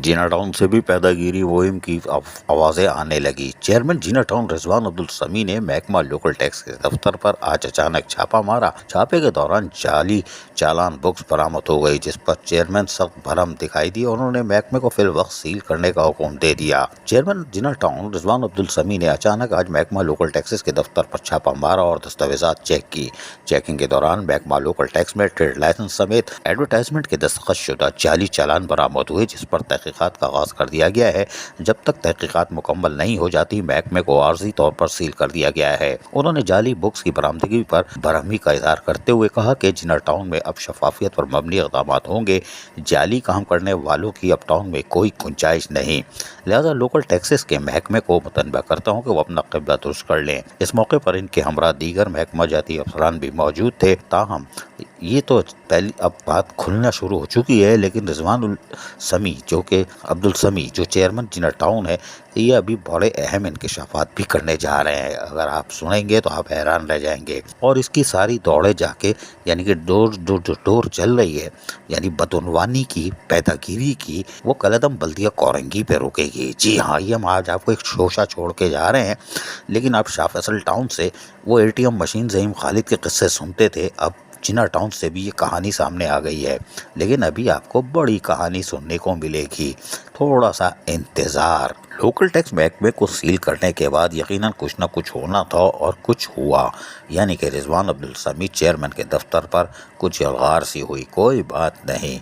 जीना town से भी पैदागिरी मुहिम की आवाज़ें आने लगी। चेयरमैन जीना टाउन रिजवान अब्दुल समी ने महकमा लोकल टैक्स के दफ्तर पर आज अचानक छापा मारा। छापे के दौरान जाली चालान बुक्स बरामद हो गई, जिस पर चेयरमैन सख्त भरम दिखाई दी और उन्होंने महकमे को फिल वक्त सील करने का हुक्म दे दिया। चेयरमैन जीना टाउन रिजवान अब्दुल समी ने अचानक आज महकमा लोकल टैक्सेस के दफ्तर पर छापा मारा और दस्तावेजात चेक की। चेकिंग के दौरान महकमा लोकल टैक्स में ट्रेड लाइसेंस समेत एडवर्टाइजमेंट के दस्तखत शुदा जाली चालान बरामद हुए, जिस पर तहकीकात का आगाज कर दिया गया है। जब तक तहकीकात मुकम्मल नहीं हो जाती, महकमे को आर्जी तौर पर सील कर दिया गया है। उन्होंने जाली बुक्स की बरामदगी पर बरहमी का इजहार करते हुए कहा कि जिना टाउन में अब शफाफियत पर मबनी इक़दाम होंगे। जाली काम करने वालों की अब टाउन में कोई गुंजाइश नहीं, लिहाजा लोकल टैक्सेस के महकमे को मुतनबा करता हूँ कि वो अपना क़िबला दुरुस्त कर लें। इस मौके पर इनके हमरा दीगर महकमा जाती अफसरान भी मौजूद थे। ताहम ये तो पहली अब बात खुलना शुरू हो चुकी है, लेकिन रिजवान समी जो कि अब्दुल समी जो चेयरमैन जिना टाउन है, ये अभी बड़े अहम इंकशाफात भी करने जा रहे हैं। अगर आप सुनेंगे तो आप हैरान रह जाएंगे। और इसकी सारी दौड़े जाके यानी कि डोर चल रही है, यानी बदउनवानी की, पैदागिरी की, वो कलदम बल्दिया कोरंगी पे रुकेगी। जी हाँ, ये हम आज आपको एक शोशा छोड़ के जा रहे हैं। लेकिन आप शाह फैसल टाउन से वो ATM मशीन ज़हीम खालिद के किस्से सुनते थे, अब जिना टाउन से भी ये कहानी सामने आ गई है। लेकिन अभी आपको बड़ी कहानी सुनने को मिलेगी, थोड़ा सा इंतज़ार। लोकल टैक्स महकमे को सील करने के बाद यकीनन कुछ ना कुछ होना था और कुछ हुआ, यानी कि रिजवान अब्दुल समी चेयरमैन के दफ्तर पर कुछ यलगार सी हुई। कोई बात नहीं,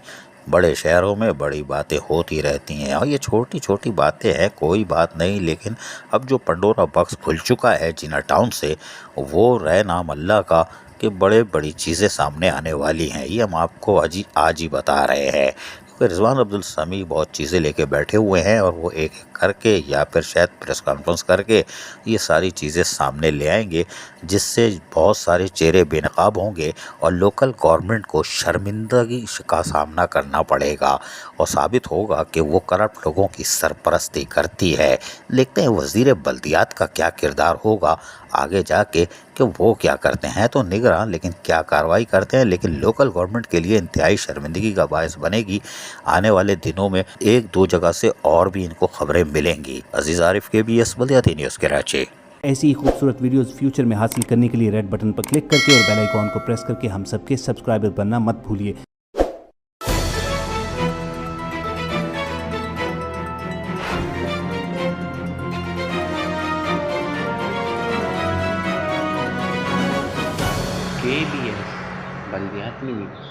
बड़े शहरों में बड़ी बातें होती रहती हैं और ये छोटी छोटी बातें हैं, कोई बात नहीं। लेकिन अब जो पंडोरा बॉक्स खुल चुका है जिना टाउन से, वो रह नाम अल्लाह का कि बड़े बड़ी चीज़ें सामने आने वाली हैं। ये हम आपको आज ही बता रहे हैं, क्योंकि रिजवान अब्दुल समी बहुत चीज़ें लेके बैठे हुए हैं और वो एक एक करके या फिर शायद प्रेस कॉन्फ्रेंस करके ये सारी चीज़ें सामने ले आएंगे, जिससे बहुत सारे चेहरे बेनकाब होंगे और लोकल गवर्नमेंट को शर्मिंदगी का सामना करना पड़ेगा और साबित होगा कि वो करप्ट लोगों की सरपरस्ती करती है। देखते हैं वज़ीर बल्दियात का क्या किरदार होगा आगे जाके, कि वो क्या करते हैं तो निगरान, लेकिन क्या कार्रवाई करते हैं। लेकिन लोकल गवर्नमेंट के लिए इंतहाई शर्मिंदगी का बायस बनेगी। आने वाले दिनों में एक दो जगह से और भी इनको खबरें मिलेंगी। अजीज आरिफ KBS बल्दियाती न्यूज़ कराची। ऐसी ही खूबसूरत वीडियोस फ्यूचर में हासिल करने के लिए रेड बटन पर क्लिक करके और बेल आइकॉन को प्रेस करके हम सबके सब्सक्राइबर बनना मत भूलिए। KBS बल्दियाती न्यूज़।